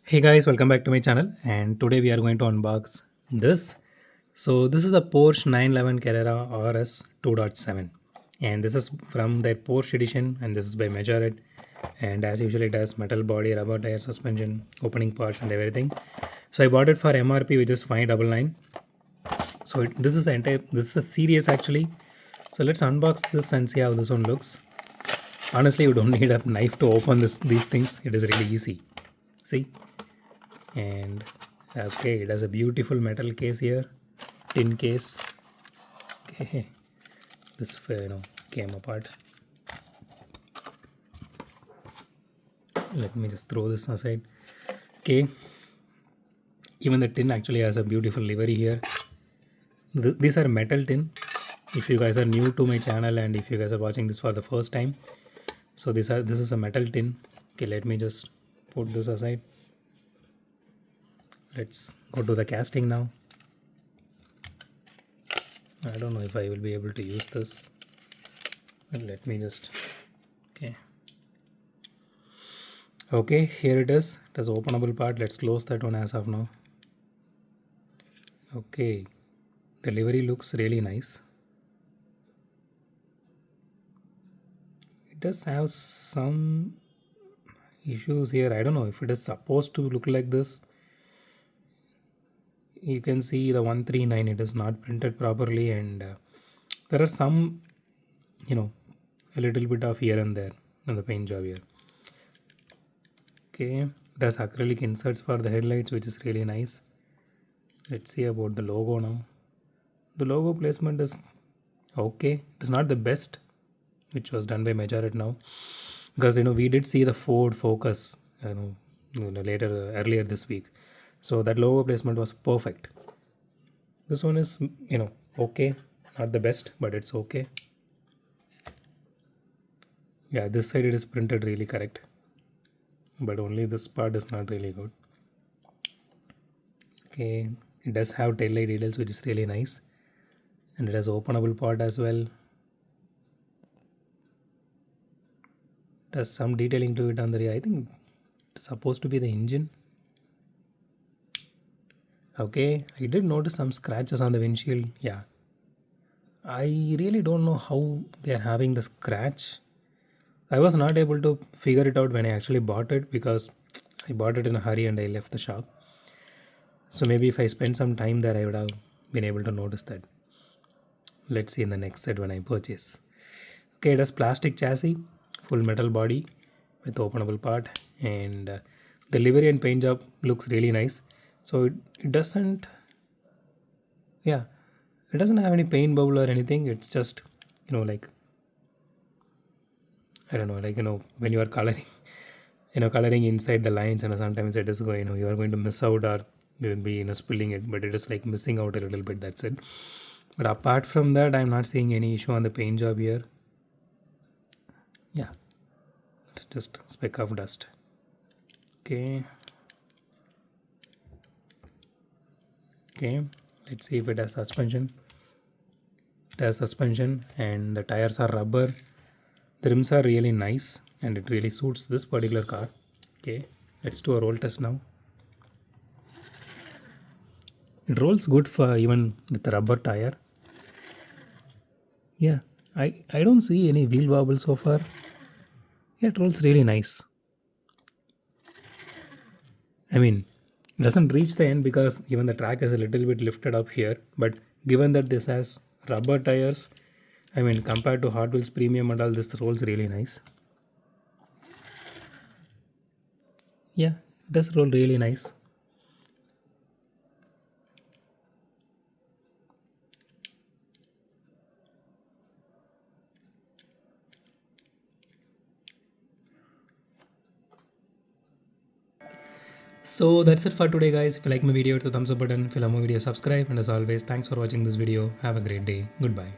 Hey guys, welcome back to my channel, and today we are going to unbox this. So this is a Porsche 911 Carrera RS 2.7, and this is from their Porsche edition, and this is by Majorette. And as usual, it has metal body, rubber tire suspension, opening parts, and everything. So I bought it for MRP, which is 599. So this is this is a series actually. So let's unbox this and see how this one looks. Honestly, you don't need a knife to open these things. It is really easy. See. And okay, it has a beautiful metal case here, tin case. Okay, this came apart. Let me just throw this aside. Okay, even the tin actually has a beautiful livery here. These are metal tin. If you guys are new to my channel and if you guys are watching this for the first time, so this is a metal tin. Okay, let me just put this aside. Let's go to the casting now. I don't know if I will be able to use this, but let me just okay, here it is. It has openable part. Let's close that one as of now. Okay, the livery looks really nice. It does have some issues here. I don't know if it is supposed to look like this. You can see the 139, it is not printed properly, and there are some, a little bit of here and there on the paint job here. Okay, it has acrylic inserts for the headlights, which is really nice. Let's see about the logo now. The logo placement is okay. It's not the best, which was done by Majorette now, because we did see the Ford Focus later earlier this week, so that logo placement was perfect. This one is okay, not the best, but it's okay. Yeah, this side it is printed really correct, but only this part is not really good. Okay, it does have tail light details, which is really nice, and it has openable part as well. Does some detailing to it on the rear. I think it's supposed to be the engine. Okay, I did notice some scratches on the windshield. Yeah, I really don't know how they are having the scratch. I was not able to figure it out when I actually bought it, because I bought it in a hurry and I left the shop. So maybe if I spent some time there, I would have been able to notice that. Let's see in the next set when I purchase. Okay, it has plastic chassis, full metal body with openable part, and the livery and paint job looks really nice. So it doesn't, yeah, it doesn't have any paint bubble or anything. It's just like, I don't know, like when you are coloring, coloring inside the lines, and sometimes it is going, you are going to miss out, or you will be spilling it, but it is like missing out a little bit. That's it. But apart from that, I'm not seeing any issue on the paint job here. Yeah, it's just a speck of dust. Okay. Okay, let's see if it has suspension. It has suspension, and the tires are rubber. The rims are really nice, and it really suits this particular car. Okay, let's do a roll test now. It rolls good for even with the rubber tire. Yeah, I don't see any wheel wobble so far. Yeah, it rolls really nice. I mean, it doesn't reach the end because even the track is a little bit lifted up here. But given that this has rubber tires, I mean, compared to Hot Wheels Premium and all, this rolls really nice. Yeah, it does roll really nice. So that's it for today, guys. If you like my video, hit the thumbs up button. If you love my video, subscribe. And as always, thanks for watching this video. Have a great day. Goodbye.